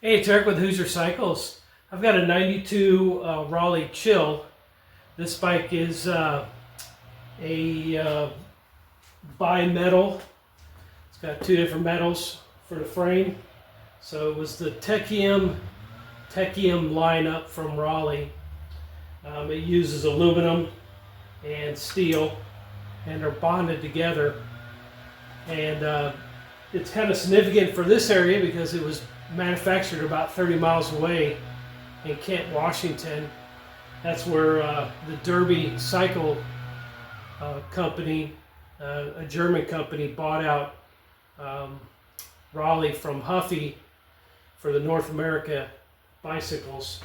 Hey, it's Eric with HoosierCycles. I've got a 92 Raleigh Chill. This bike is a bi-metal. It's got two different metals for the frame. So it was the Techium lineup from Raleigh. It uses aluminum and steel, and they're bonded together. And it's kind of significant for this area because it was manufactured about 30 miles away in Kent, Washington. That's where the Derby Cycle company, a German company, bought out Raleigh from Huffy for the North America bicycles.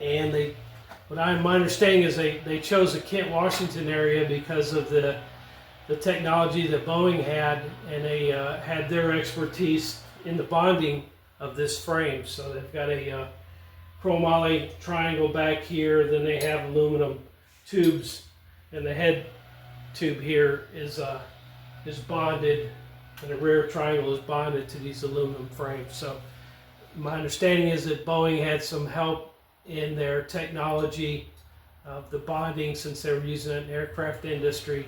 And my understanding is they chose the Kent, Washington area because of the technology that Boeing had, and they had their expertise in the bonding of this frame. So they've got a chromoly triangle back here, then they have aluminum tubes, and the head tube here is bonded, and the rear triangle is bonded to these aluminum frames. So my understanding is that Boeing had some help in their technology of the bonding, since they were using it in the aircraft industry,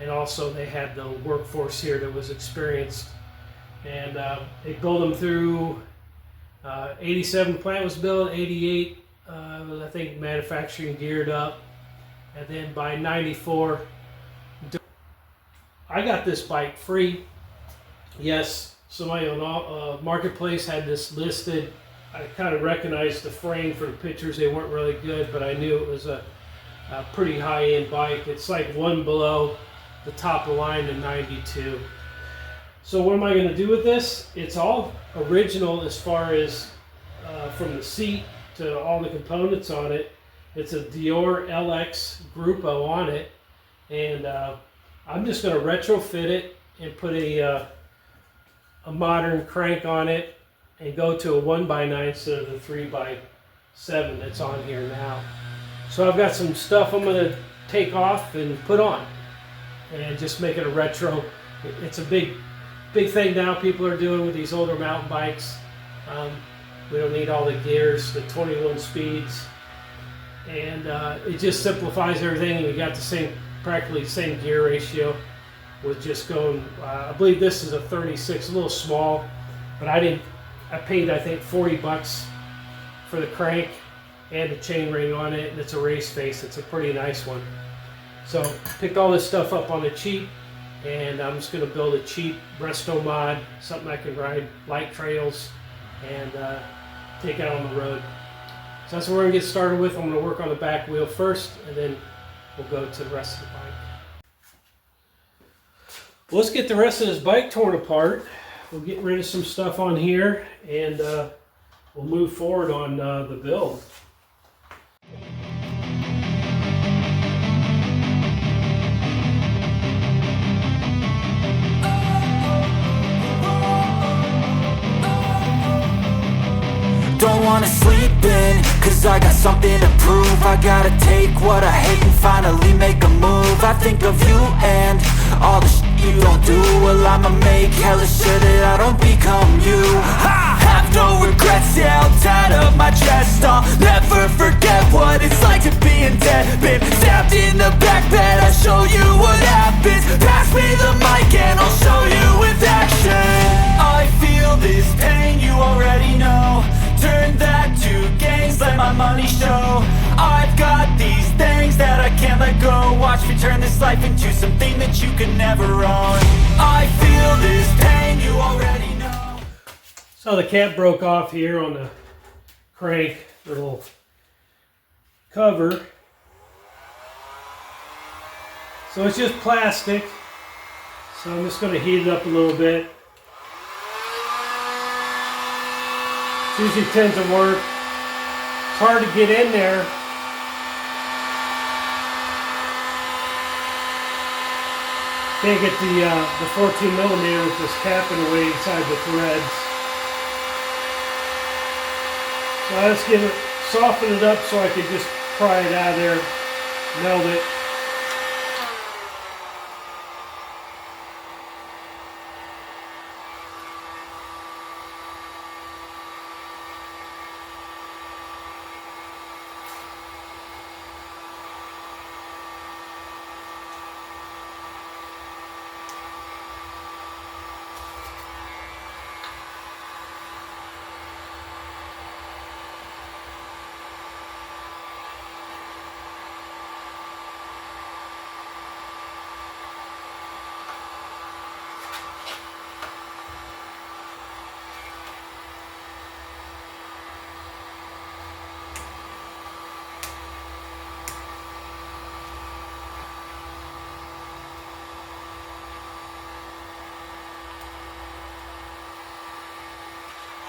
and also they had the workforce here that was experienced. And they built them through 87 plant was built, 88 I think manufacturing geared up, and then by 94 I got this bike free. Yes, somebody on Marketplace had this listed. I kind of recognized the frame for the pictures. They weren't really good, but I knew it was a pretty high-end bike. It's like one below the top of the line in 92. So what am I going to do with this? It's all original as far as from the seat to all the components on it. It's a Dior LX Gruppo on it, and I'm just going to retrofit it and put a modern crank on it and go to a 1x9 instead of the 3x7 that's on here now. So I've got some stuff I'm going to take off and put on and just make it a retro. It's a big thing now people are doing with these older mountain bikes. We don't need all the gears, the 21 speeds, and it just simplifies everything. And you got practically the same gear ratio with just going. I believe this is a 36, a little small, but I paid I think $40 for the crank and the chain ring on it, and it's a race face. It's a pretty nice one. So picked all this stuff up on the cheap, and I'm just going to build a cheap resto mod, something I can ride light trails and take out on the road. So that's what we're going to get started with. I'm going to work on the back wheel first, and then we'll go to the rest of the bike. Well, let's get the rest of this bike torn apart. We'll get rid of some stuff on here, and we'll move forward on the build. Don't wanna sleep in, cause I got something to prove. I gotta take what I hate and finally make a move. I think of you and all the shit you don't do. Well, I'ma make hella sure that I don't become you. I have no regrets, yeah, I'll tie up my chest. I'll never forget what it's like to be in debt. Been stabbed in the back bed, I'll show you what happens. Pass me the mic and I'll show you with action. I feel this pain, you already know. Turn that to gains, let my money show. I've got these things that I can't let go. Watch me turn this life into something that you can never own. I feel this pain, you already know. So the cap broke off here on the crank, little cover. So it's just plastic. So I'm just going to heat it up a little bit. Usually tends to work. It's hard to get in there. Can't get the 14 millimeter with this cap in the way inside the threads. So I just soften it up so I can just pry it out of there, meld it.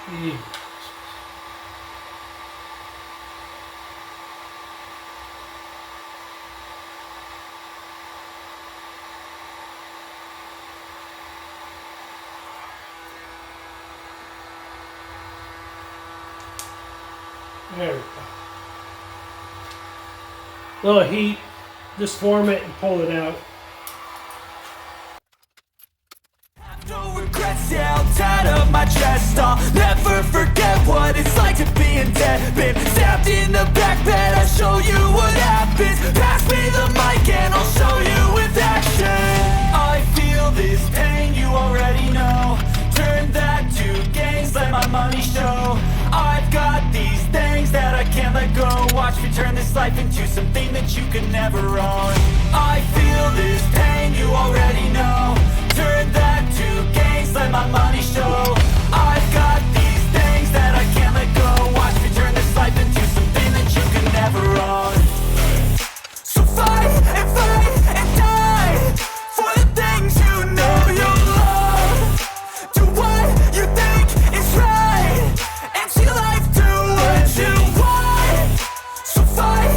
Mm. There we go. Little heat, just form it and pull it out. No regrets held out of my chest. I'll never forget what it's like to be in debt. Been stabbed in the back bed, I'll show you what happens. Pass me the mic and I'll show you with action. I feel this pain, you already know. Turn that to gains, let my money show. I've got these things that I can't let go. Watch me turn this life into something that you can never own. I feel this pain, you already know. Turn that to gains, let my money show. I've got these things that I can't let go. Watch me turn this life into something that you can never own. So fight and die for the things you know you love. Do what you think is right and see life do what you want. So fight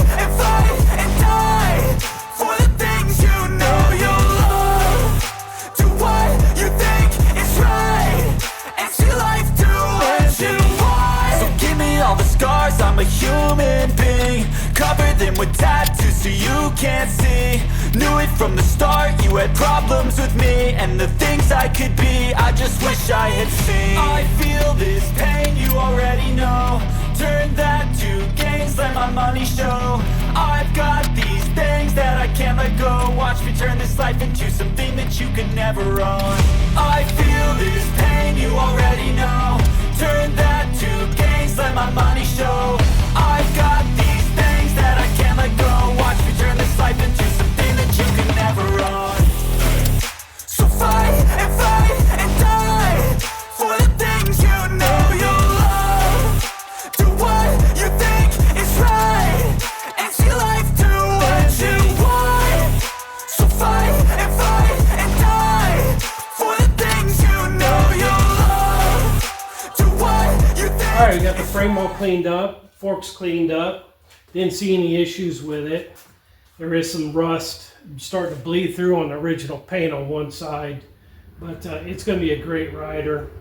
and die for the things you know you love. Do what you think is right and see life do what you want. So give me all the scars, I'm a human being. Cover them with tattoos so you can't see. Knew it from the start, you had problems with me and the things I could be, I just wish I had seen. I feel this pain, you already know. Turn that to gains, let my money show. I've got these things that I can't let go. Watch me turn this life into something that you can never own. I feel this pain, you already know. Turn that to gains, let my money show. I've got these things that I can't let go. Watch me turn this life into something that you can never own. So fight and die for the things you know you love. Do what you think is right and see life do what you want. So fight and die for the things you know you love. Do what you think. All right, we got the frame all cleaned up, forks cleaned up. Didn't see any issues with it. There is some rust starting to bleed through on the original paint on one side, but it's going to be a great rider.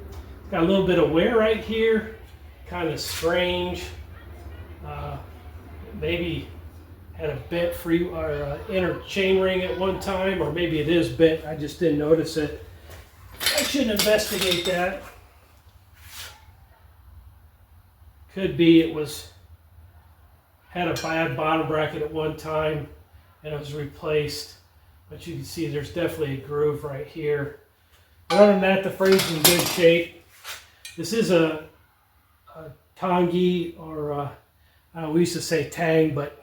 Got a little bit of wear right here, kind of strange. Maybe had a bent free or inner chain ring at one time, or maybe it is bent. I just didn't notice it. I should investigate that. Could be it was had a bad bottom bracket at one time and it was replaced, but you can see there's definitely a groove right here. Other than that, the frame's in good shape. This is a Tangi, or we used to say Tang, but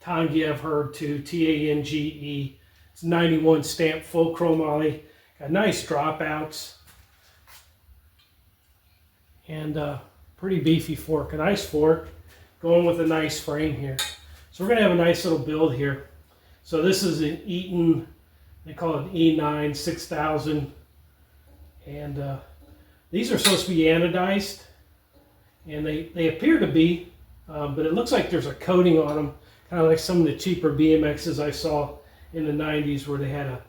Tangi I've heard too, T-A-N-G-E. It's 91 stamp, full chromoly. Got nice dropouts and pretty beefy fork, a nice fork, going with a nice frame here. So we're gonna have a nice little build here. So this is an Eaton, they call it an E9 6000, and these are supposed to be anodized, and they appear to be, but it looks like there's a coating on them, kind of like some of the cheaper BMXs I saw in the 90s where they had a,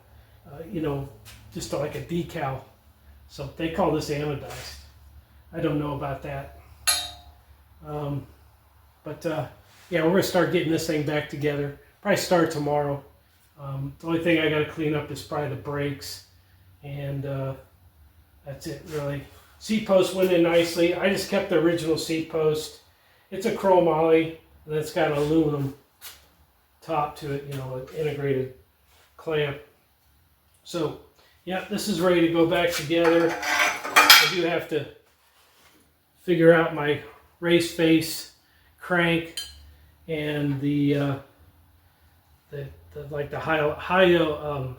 just like a decal. So they call this anodized. I don't know about that. Yeah, we're gonna start getting this thing back together. Probably start tomorrow. The only thing I gotta clean up is probably the brakes, and that's it really. Seat post went in nicely. I just kept the original seat post. It's a chromoly, and it's got an aluminum top to it, an integrated clamp. So yeah, this is ready to go back together. I do have to figure out my race face crank and the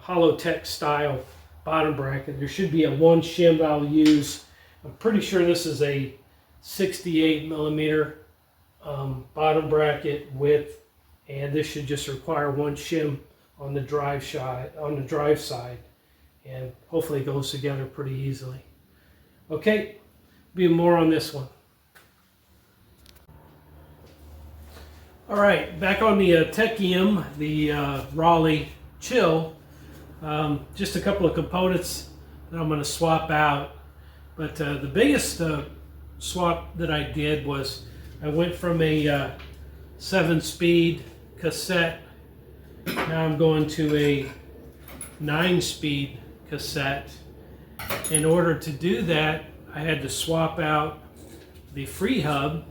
Holotech style bottom bracket. There should be a one shim that I'll use. I'm pretty sure this is a 68 millimeter bottom bracket width, and this should just require one shim on the drive side, and hopefully it goes together pretty easily. Okay, be more on this one. All right, back on the Techium, the Raleigh Chill. Just a couple of components that I'm going to swap out. But the biggest swap that I did was I went from a 7-speed cassette. Now I'm going to a 9-speed cassette. In order to do that, I had to swap out the free hub.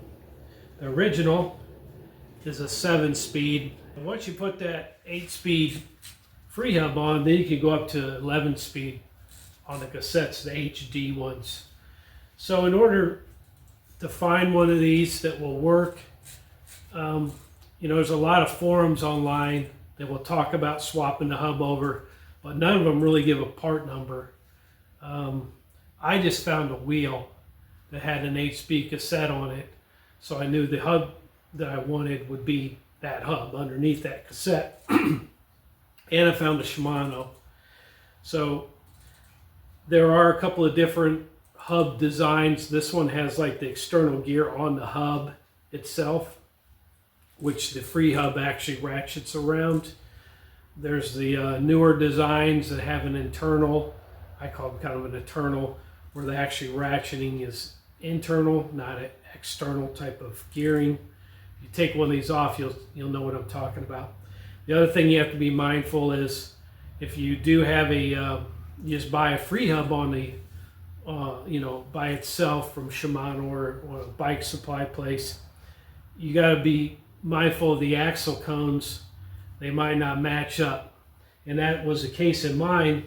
The original is a 7-speed. Once you put that 8-speed free hub on, then you can go up to 11-speed on the cassettes, the HD ones. So in order to find one of these that will work, there's a lot of forums online that will talk about swapping the hub over, but none of them really give a part number. I just found a wheel that had an 8-speed cassette on it, so I knew the hub that I wanted would be that hub underneath that cassette. And I found a Shimano. So there are a couple of different hub designs. This one has like the external gear on the hub itself, which the free hub actually ratchets around. There's the newer designs that have an internal, I call them kind of an internal, where the actually ratcheting is internal, not an external type of gearing. You take one of these off, you'll know what I'm talking about. The other thing you have to be mindful is if you do have you just buy a free hub on the, by itself from Shimano or a bike supply place, you got to be mindful of the axle cones. They might not match up. And that was the case in mine,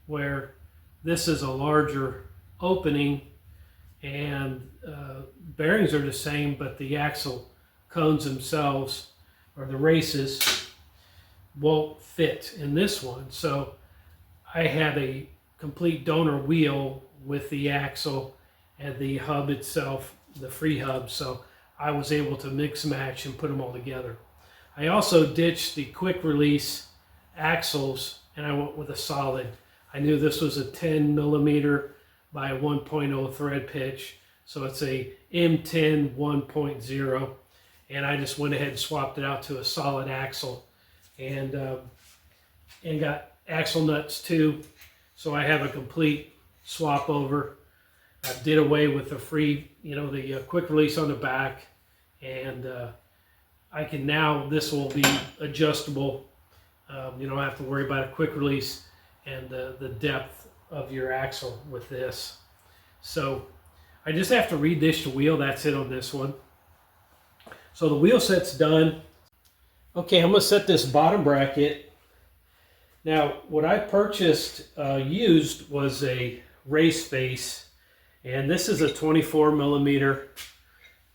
where this is a larger opening and bearings are the same, but the axle cones themselves, or the races, won't fit in this one. So I had a complete donor wheel with the axle and the hub itself, the free hub, so I was able to mix match and put them all together. I also ditched the quick release axles and I went with a solid. I knew this was a 10 millimeter by 1.0 thread pitch, so it's a M10 1.0, and I just went ahead and swapped it out to a solid axle, and got axle nuts too, so I have a complete swap over. I did away with the free, the quick release on the back, and I can now, this will be adjustable. You don't have to worry about a quick release and the depth of your axle with this. So I just have to redish the wheel. That's it on this one. So the wheel set's done. Okay, I'm gonna set this bottom bracket. Now, what I purchased used was a race face, and this is a 24 millimeter,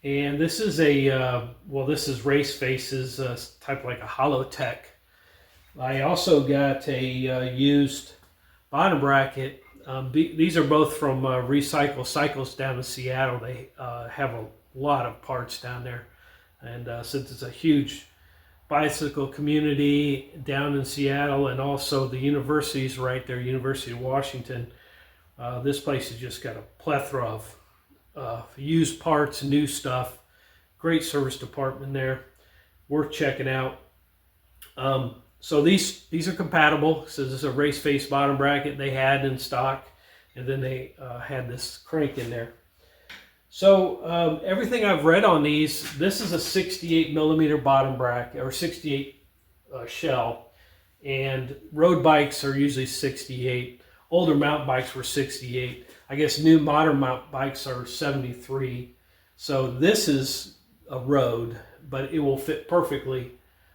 and this is a this is race faces, type like a Holotech. I also got a used bottom bracket. These are both from HoosierCycles down in Seattle. They have a lot of parts down there, and since it's a huge bicycle community down in Seattle, and also the university's right there, University of Washington, this place has just got a plethora of used parts, new stuff. Great service department there, worth checking out. So these are compatible. So this is a race face bottom bracket they had in stock, and then they had this crank in there. So everything I've read on these, this is a 68 millimeter bottom bracket, or 68 shell, and road bikes are usually 68. Older mountain bikes were 68. I guess new modern mountain bikes are 73. So this is a road, but it will fit perfectly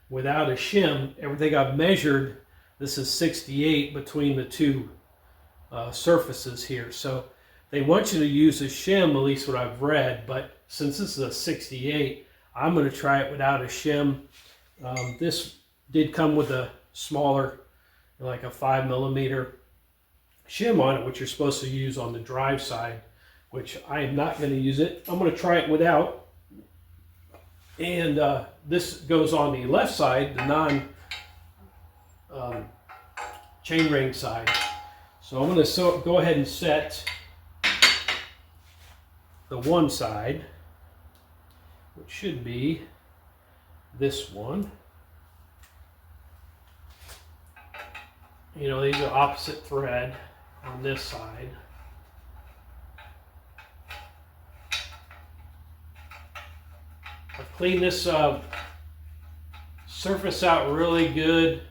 without a shim. Everything I've measured, this is 68 between the two surfaces here. So they want you to use a shim, at least what I've read, but since this is a 68, I'm going to try it without a shim. This did come with a smaller, like a 5 millimeter shim on it, which you're supposed to use on the drive side, which I am not going to use it. I'm going to try it without. And this goes on the left side, the non chainring side. So I'm going to go ahead and set the one side, which should be this one. You know, these are opposite thread on this side. I've cleaned this surface out really good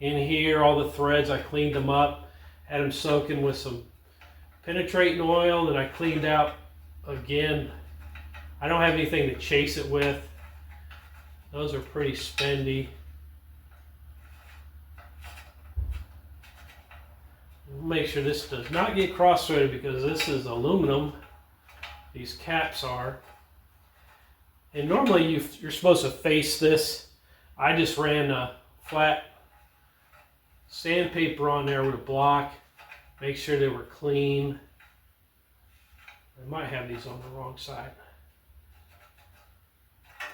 in here. All the threads, I cleaned them up, had them soaking with some penetrating oil, and I cleaned out again. I don't have anything to chase it with. Those are pretty spendy. Make sure this does not get cross-threaded because this is aluminum. These caps are. And normally you're supposed to face this. I just ran a flat sandpaper on there with a block. Make sure they were clean. I might have these on the wrong side.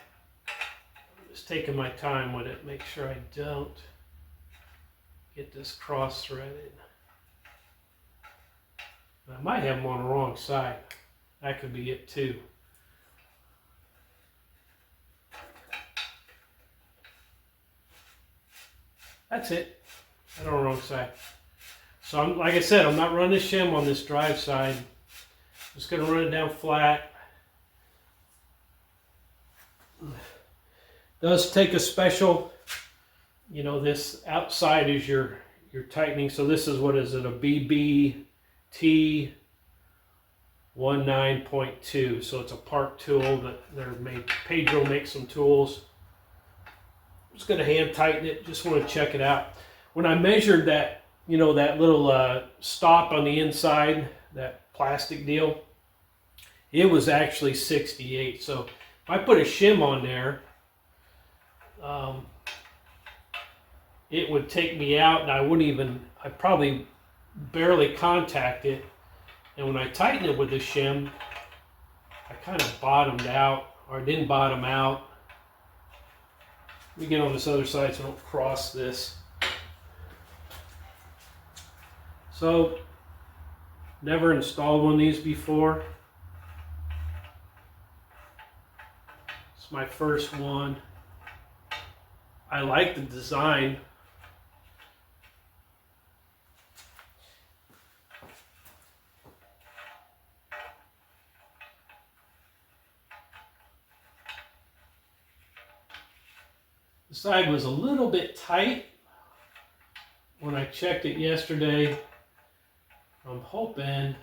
I'm just taking my time with it. Make sure I don't get this cross-threaded. I might have them on the wrong side. That could be it too. That's it. I don't know the wrong side. So I'm, like I said, I'm not running the shim on this drive side. I'm just going to run it down flat. It does take a special, you know, this outside is your tightening. So this is, what is it, a BBT 19.2. So it's a Park tool that they're made. Pedro makes some tools. I'm just going to hand tighten it. Just want to check it out. When I measured that, you know, that little stop on the inside, that plastic deal, it was actually 68. So if I put a shim on there, it would take me out, and I'd probably barely contact it. And when I tighten it with the shim, I kind of bottomed out, or didn't bottom out. Let me get on this other side so I don't cross this. So, never installed one of these before. It's my first one. I like the design. The side was a little bit tight when I checked it yesterday. I'm hoping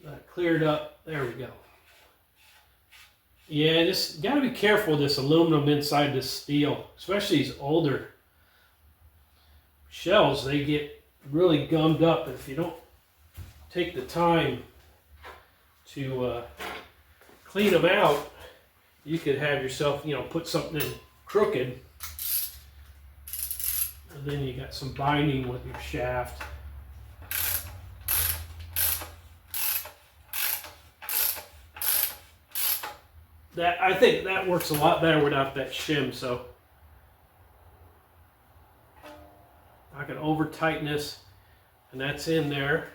that cleared up. There we go. Yeah, just got to be careful with this aluminum inside this steel, especially these older shells. They get really gummed up if you don't take the time to clean them out. You could have yourself, you know, put something in crooked, and then you got some binding with your shaft. I think that works a lot better without that shim. So I can over tighten this, and that's in there.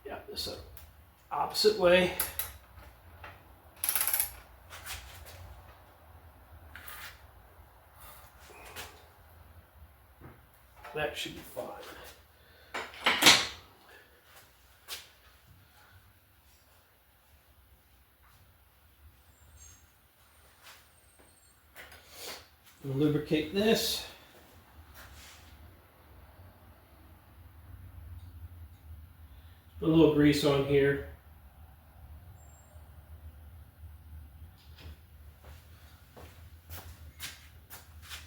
Yeah, this opposite way. That should be fine. We'll lubricate this. Put a little grease on here.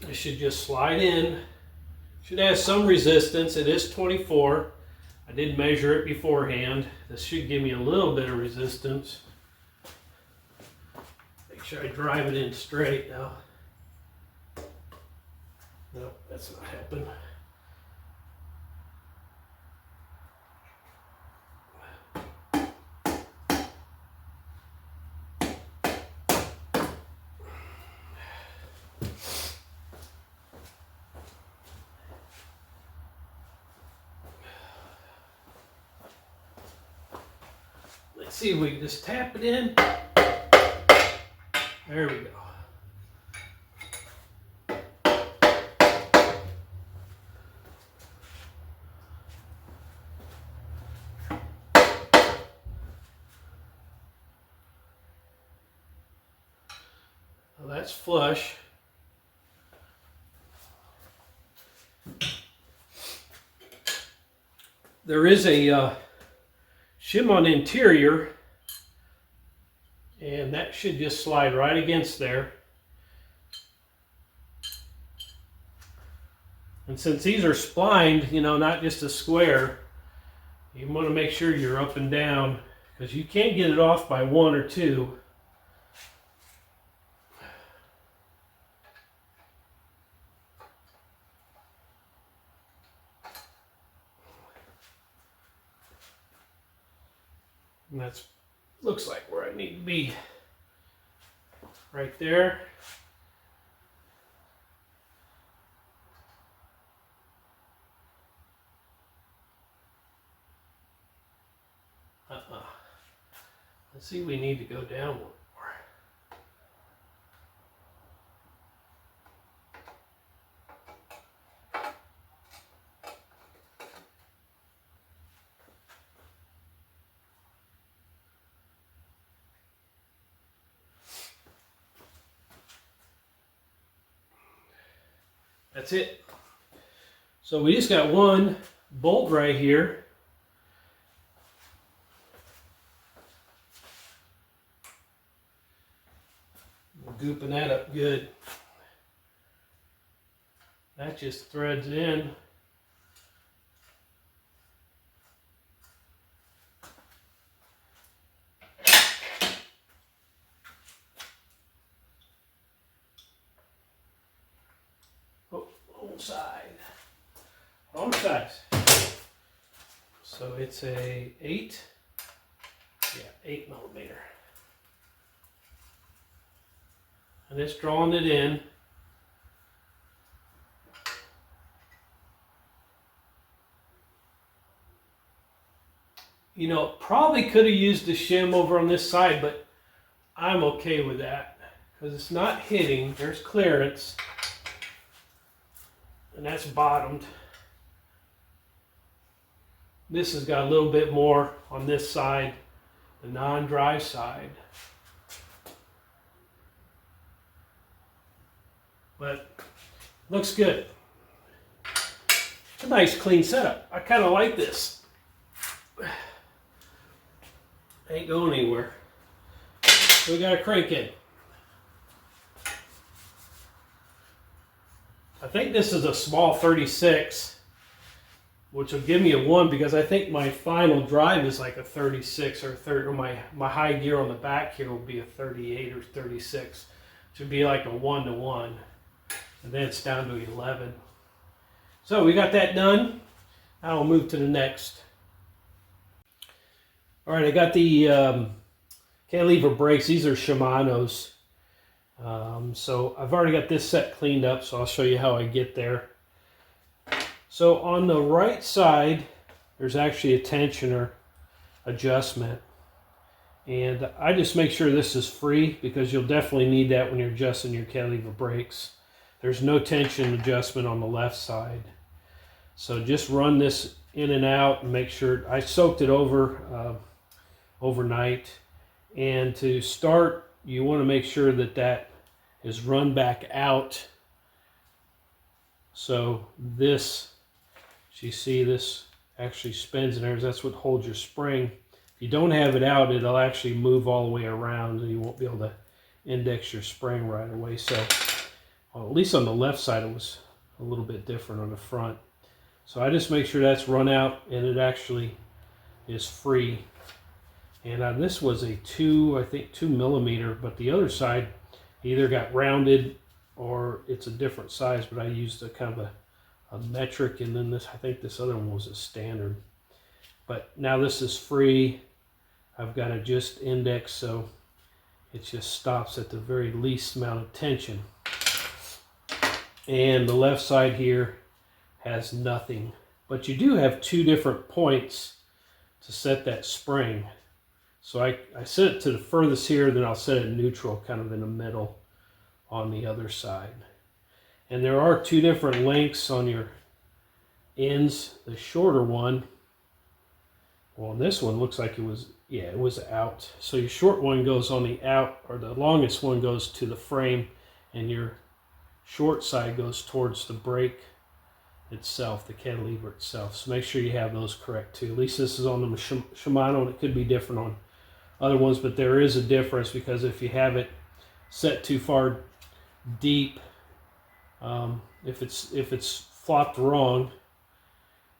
It should just slide in. Should have some resistance. It is 24. I did measure it beforehand. This should give me a little bit of resistance. Make sure I drive it in straight now. No, that's not helping. Let's see if we can just tap it in. There we go. Well, that's flush. There is a shim on the interior, and that should just slide right against there. And since these are splined, you know, not just a square, you want to make sure you're up and down, because you can't get it off by one or two. And that's looks like where I need to be. Right there. Let's see, we need to go down one more. That's it. So we just got one bolt right here. We're gooping that up good. That just threads in. Wrong size. So it's a 8 millimeter. And it's drawing it in. You know, probably could have used the shim over on this side, but I'm okay with that because it's not hitting. There's clearance. And that's bottomed. This has got a little bit more on this side, the non-dry side. But looks good. It's a nice clean setup. I kind of like this. Ain't going anywhere. So we got a crank in. I think this is a small 36, which will give me a 1 because I think my final drive is like a 36 or 30, or my high gear on the back here will be a 38 or 36. It should be like a 1-to-1. And then it's down to 11. So we got that done. Now we'll move to the next. All right, I got the cantilever brakes. These are Shimano's. So I've already got this set cleaned up, so I'll show you how I get there. So on the right side, there's actually a tensioner adjustment. And I just make sure this is free because you'll definitely need that when you're adjusting your cantilever brakes. There's no tension adjustment on the left side. So just run this in and out and make sure. I soaked it over overnight. And to start, you want to make sure that that is run back out. So this, you see this actually spins in there. That's what holds your spring. If you don't have it out, it'll actually move all the way around and you won't be able to index your spring right away. So well, at least on the left side it was a little bit different on the front. So I just make sure that's run out and it actually is free. And this was a 2 millimeter, but the other side either got rounded or it's a different size, but I used a kind of a metric, and then this, I think this other one was a standard. But now this is free. I've got to just index so it just stops at the very least amount of tension. And the left side here has nothing. But you do have 2 different points to set that spring. So I set it to the furthest here, then I'll set it neutral, kind of in the middle on the other side. And there are two different lengths on your ends. The shorter one, well, this one looks like it was, yeah, it was out. So your short one goes on the out, or the longest one goes to the frame, and your short side goes towards the brake itself, the cantilever itself. So make sure you have those correct too. At least this is on the Shimano, and it could be different on other ones, but there is a difference, because if you have it set too far deep, if it's flopped wrong,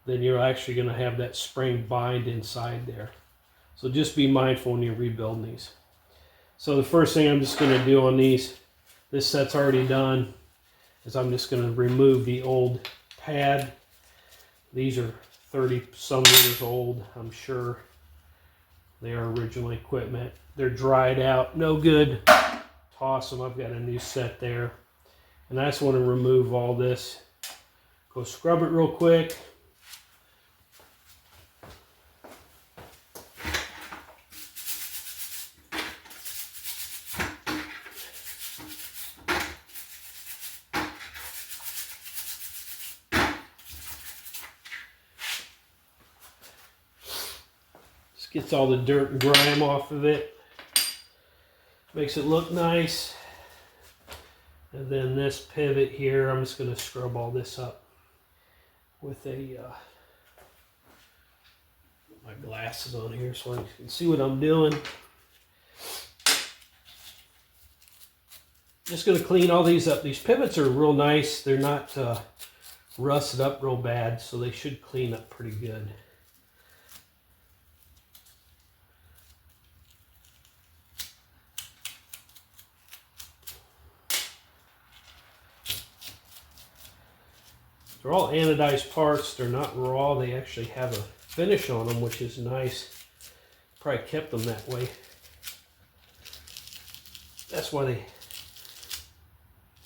then you're actually going to have that spring bind inside there. So just be mindful when you're rebuilding these. So the first thing I'm just going to do on these, this set's already done, is I'm just going to remove the old pad. These are 30 some years old, I'm sure. They are original equipment. They're dried out, no good. Toss them. I've got a new set there. And I just want to remove all this. Go scrub it real quick. Gets all the dirt and grime off of it. Makes it look nice. And then this pivot here, I'm just going to scrub all this up with a my glasses on here so I can see what I'm doing. Just going to clean all these up. These pivots are real nice. They're not rusted up real bad, so they should clean up pretty good. They're all anodized parts. They're not raw. They actually have a finish on them, which is nice. Probably kept them that way. That's why they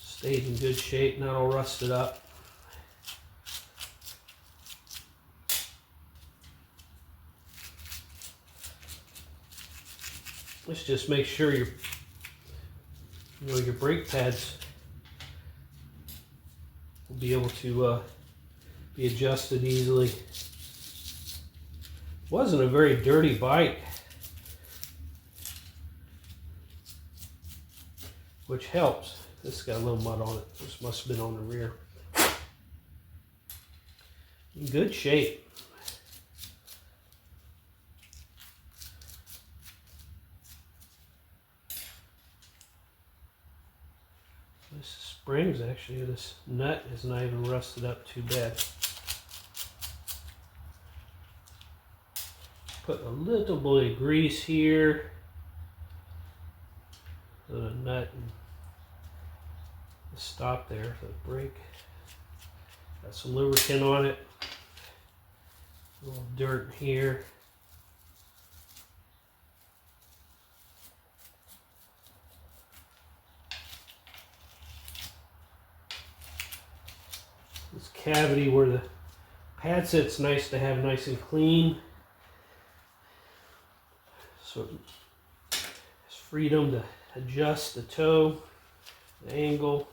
stayed in good shape, not all rusted up. Let's just make sure your brake pads will be able to be adjusted easily. Wasn't a very dirty bike, which helps. This got a little mud on it. This must have been on the rear. In good shape. This springs, actually, this nut is not even rusted up too bad. Put a little bit of grease here, and a nut and the stop there for the brake. Got some lubricant on it. A little dirt here. This cavity where the pad sits, nice to have nice and clean. So it's freedom to adjust the toe, the angle,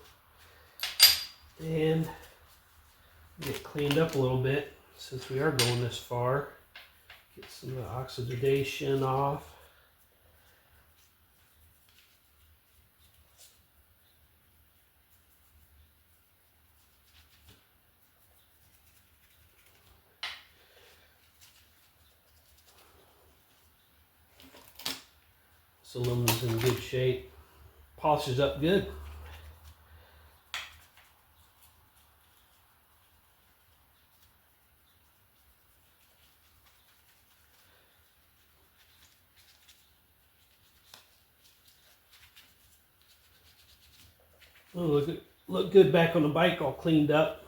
and get cleaned up a little bit since we are going this far. Get some of the oxidation off. This aluminum's in good shape. Polishes up good. Oh, look good back on the bike, all cleaned up.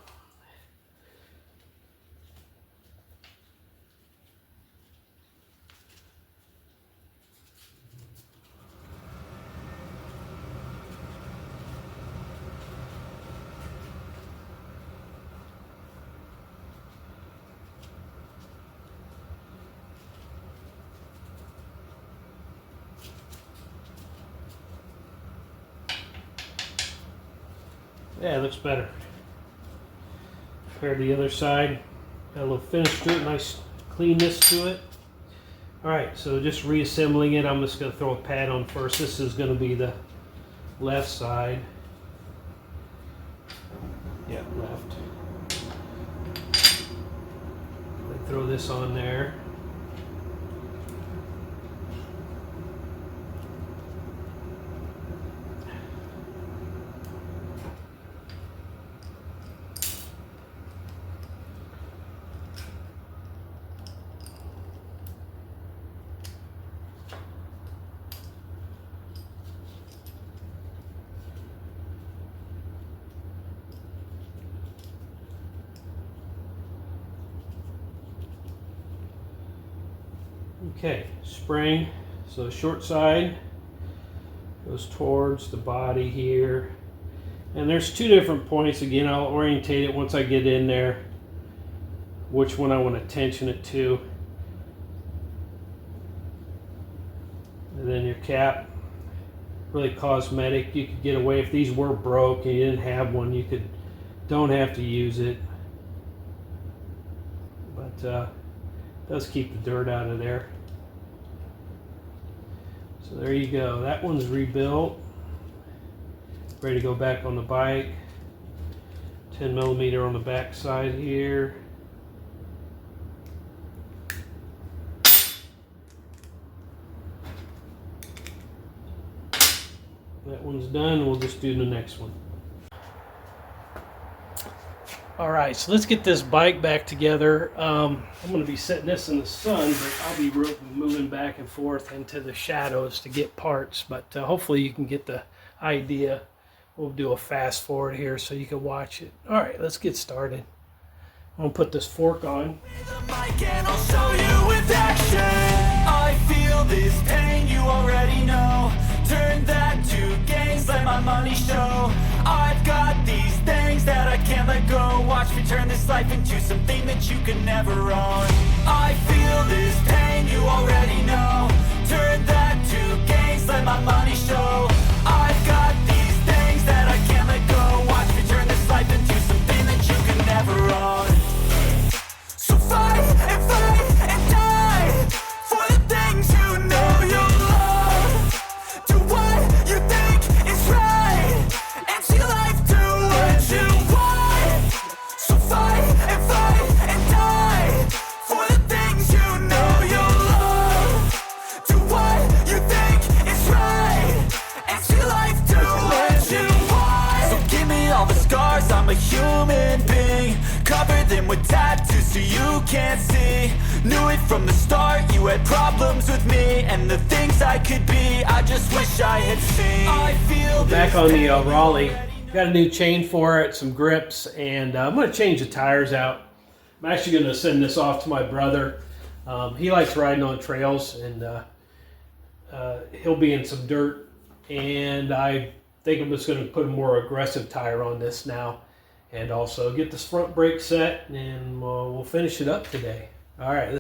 Yeah, it looks better. Compared to the other side. Got a little finish to it, nice cleanness to it. Alright, so just reassembling it, I'm just going to throw a pad on first. This is going to be the left side. Yeah, left. Throw this on there. Okay, spring, so the short side goes towards the body here. And there's two different points. Again, I'll orientate it once I get in there, which one I want to tension it to. And then your cap, really cosmetic. You could get away if these were broke and you didn't have one, you don't have to use it. But does keep the dirt out of there. So there you go. That one's rebuilt. Ready to go back on the bike. 10mm on the back side here. That one's done. We'll just do the next one. All right, so let's get this bike back together. I'm going to be setting this in the sun, but I'll be moving back and forth into the shadows to get parts. But hopefully you can get the idea. We'll do a fast forward here so you can watch it. All right, let's get started. I'm going to put this fork on. I'll show you with action. I feel this pain, you already know. Turn that to gains, let my money show. I've got these things that I can't let go. Watch me turn this life into something that you can never own. I feel this pain, you already know. Turn that to gains, let my money show. I've got these things that I can't let go. Watch me turn this life into something that you can never own. So fight and die for the things you know you love. Do what you think is right and see life do what you want. So fight and die for the things you know you love. Do what you think is right and see life do what you want. So give me all the scars, I'm a human being. Cover them with tattoos so you can't see. Knew it from the start, you had problems with me and the things I could be, I just wish I had seen. I feel back on the Raleigh. Got a new chain for it, some grips, and I'm going to change the tires out. I'm actually going to send this off to my brother. He likes riding on trails, and he'll be in some dirt. And I think I'm just going to put a more aggressive tire on this now. And also get this front brake set, and we'll finish it up today. All right.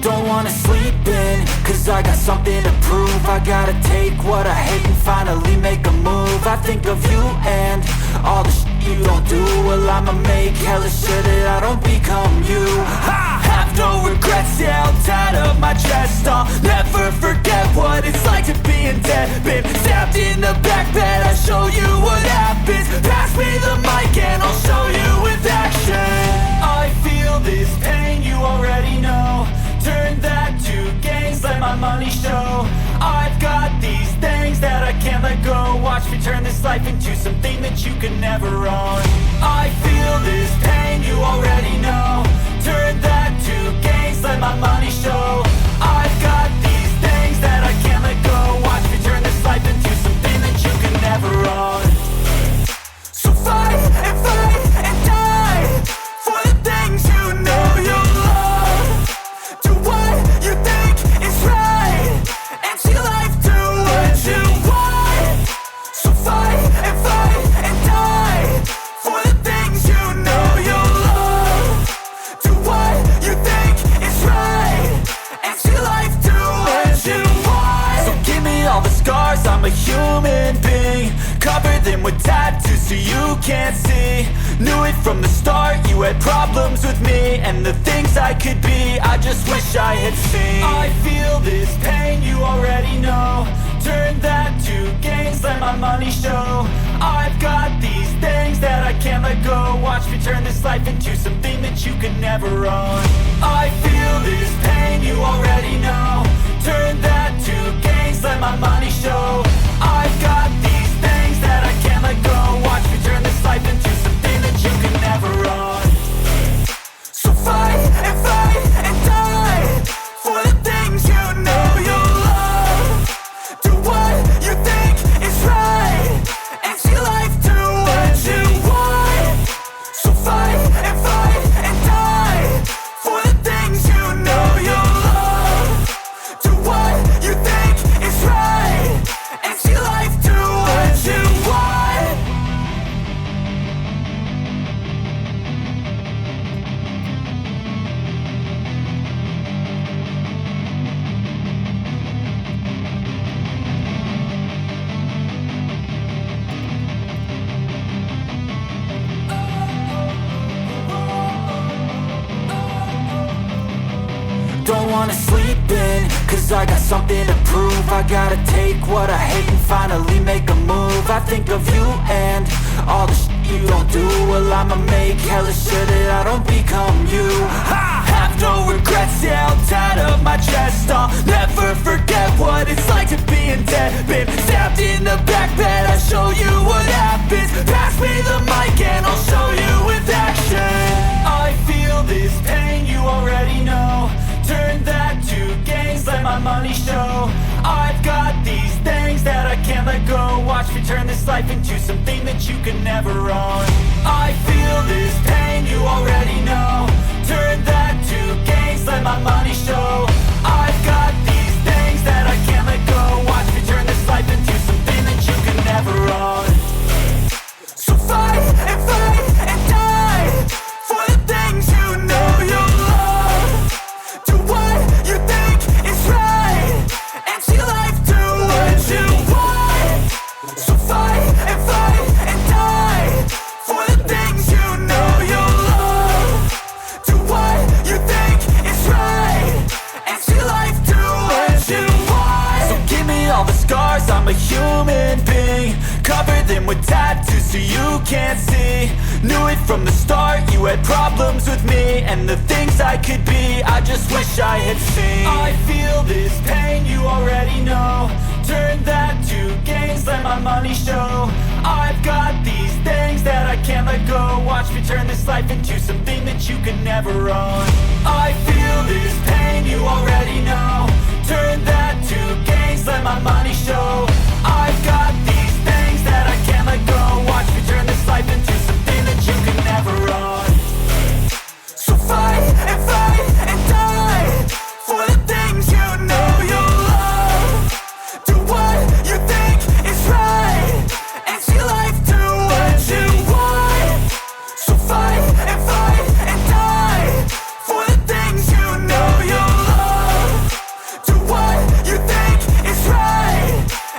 Don't wanna sleep in, cause I got something to prove. I gotta take what I hate and finally make a move. I think of you and all the shit you don't do. Well, I'ma make hella sure that I don't become you. I have no regrets, yeah, I'll tie up my chest. I'll never forget what it's like to be in debt. Been stabbed in the back bed, I'll show you what happens. Pass me the mic and I'll show you with action. I feel this pain, you already know. Turn that to gains, let my money show. I've got these things that I can't let go. Watch me turn this life into something that you can never own. I feel this pain, you already know. Turn that to gains, let my money show. I've got these things that I can't let go. Watch me turn this life into something that you can never own. So fight and die for the things you know you love. Do what you think is right and see life do what you want. So fight and die for the things you know you love. scars, I'm a human being. Cover them with tattoos so you can't see. Knew it from the start, you had problems with me and the things I could be, I just wish I had seen. I feel this pain, you already know. Turn that to gains, let my money show. I've got these things that I can't let go. Watch me turn this life into something that you could never own. I feel this pain, you already know. Turn that to gains, let my money show. I've got these things that I can't let go. Watch me turn this life into something that you could never own. So fight and die for the things you know you love. Do what you think is right and see life do what you want. So fight and die for the things you know you love. Do what you think is right and see life do what you want. Don't wanna sleep in, cause I got something to prove. I gotta take what I hate and finally make a move. I think of you and all the shit you don't do. Well, I'ma make hella sure that I don't become you. I have no regrets, yeah, I'll tie up my chest. I'll never forget what it's like to be in debt. Been stabbed in the back bed, I'll show you what happens. Pass me the mic and I'll show you with action. I feel this pain, you already know. Turn that to gains, let my money show. I've got these things that I can't let go. Watch me turn this life into something that you could never own. I feel this pain, you already know. Turn that to gains, let my money show. I've got these things that I can't let go. Watch me turn this life into something that you could never own. So fight and die for the things you know you love. Do what you think is right and see life do what you want. So fight and die for the things you know you love. Do what you think is right and see life do what you want. So give me all the scars, I'm a human being. Cover them with tattoos so you can't see. Knew it from the start, you had problems with me and the things I could be, I just wish I had seen. I feel this pain, you already know. Turn that to gains, let my money show. I've got these things that I can't let go. Watch me turn this life into something that you could never own. I feel this pain, you already know. Turn that to gains, let my money show. I've got these things that I can't let go. Watch me turn this life into something that you could never own. So fight and die for the things you know you love. Do what you think is right and see life do what you want. So fight and die for the things you know you love. Do what you think is right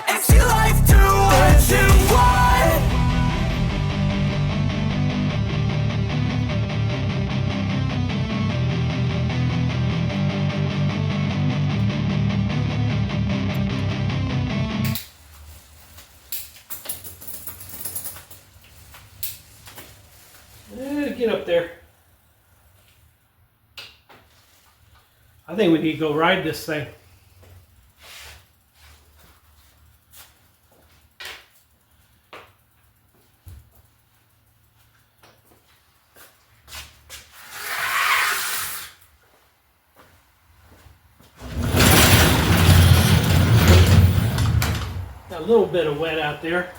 and see life do what you want. Get up there. I think we need to go ride this thing. Got a little bit of wet out there.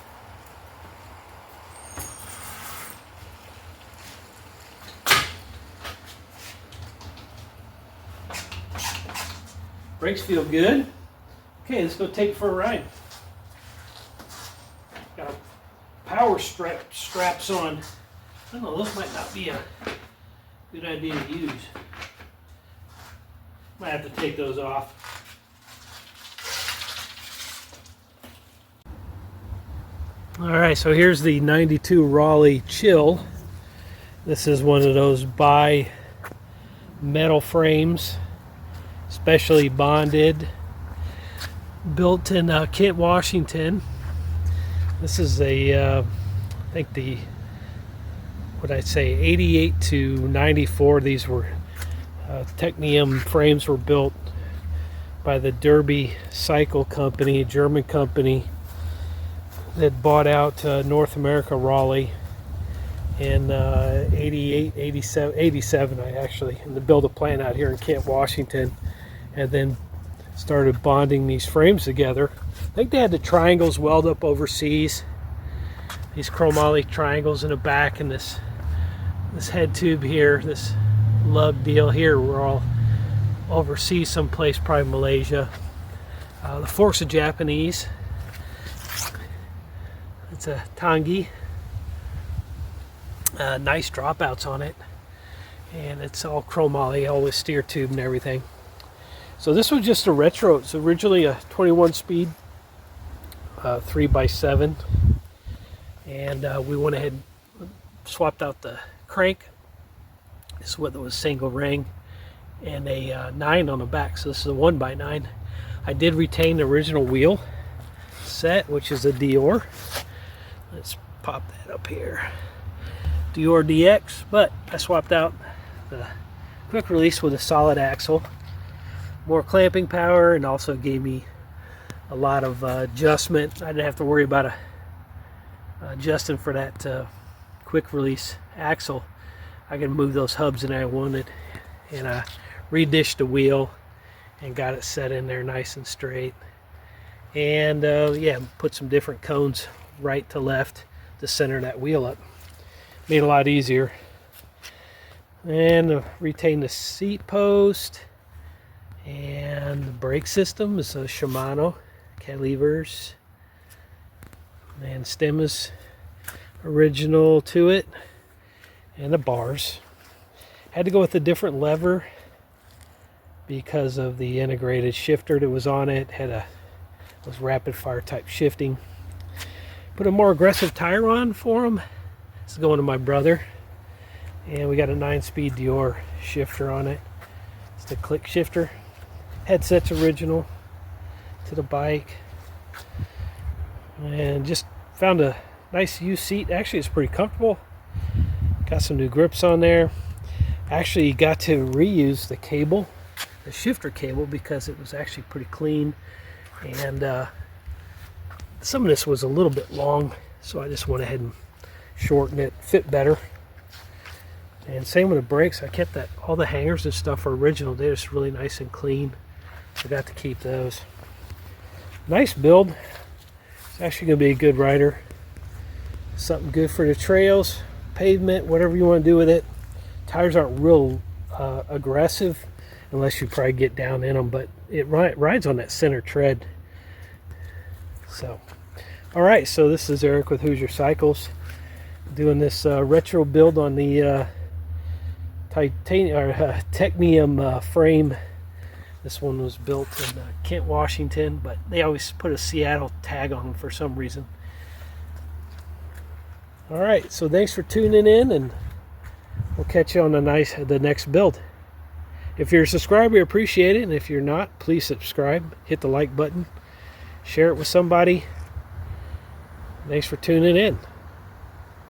Brakes feel good. Okay, let's go take it for a ride. Got a power straps on. I don't know, those might not be a good idea to use. Might have to take those off. Alright, so here's the 92 Raleigh Chill. This is one of those bi-metal frames, specially bonded, built in Kent, Washington. This is a, I think the, what I'd say, 88 to 94. These were Technium frames were built by the HoosierCycles company, a German company that bought out North America Raleigh in 88, 87 actually, and to build a plant out here in Kent, Washington, and then started bonding these frames together. I think they had the triangles welded up overseas, these chromoly triangles in the back, and this head tube here, this lug deal here, we're all overseas someplace, probably Malaysia. The forks are Japanese. It's a Tangi. Nice dropouts on it, and it's all chromoly, all with steer tube and everything. So this was just a retro. It's originally a 21 speed 3x7, and we went ahead and swapped out the crank. This was single ring, and a 9 on the back, so this is a 1x9. I did retain the original wheel set, which is a Dior. Let's pop that up here. Dior DX, but I swapped out the quick release with a solid axle. More clamping power, and also gave me a lot of adjustment. I didn't have to worry about adjusting for that quick release axle. I could move those hubs and I wanted, and I redished the wheel and got it set in there nice and straight. And yeah, put some different cones right to left to center that wheel up. Made it a lot easier. And retain the seat post, and the brake system is a Shimano cantilevers, and stem is original to it, and the bars. Had to go with a different lever because of the integrated shifter that was on it. Was rapid fire type shifting. Put a more aggressive tire on for them. This is going to my brother, and we got a 9-speed Dior shifter on it. It's the click shifter. Headset's original to the bike, and just found a nice used seat. Actually, it's pretty comfortable. Got some new grips on there. Actually got to reuse the cable, the shifter cable, because it was actually pretty clean, and some of this was a little bit long, so I just went ahead and shortened it, fit better. And same with the brakes. I kept that, all the hangers and stuff are original. They're just really nice and clean. I got to keep those. Nice build. It's actually going to be a good rider. Something good for the trails, pavement, whatever you want to do with it. Tires aren't real aggressive unless you probably get down in them, but it rides on that center tread. So, all right, so this is Eric with HoosierCycles, doing this retro build on the Technium frame. This one was built in Kent, Washington, but they always put a Seattle tag on them for some reason. All right, so thanks for tuning in, and we'll catch you on the next build. If you're a subscriber, we appreciate it, and if you're not, please subscribe. Hit the like button. Share it with somebody. Thanks for tuning in.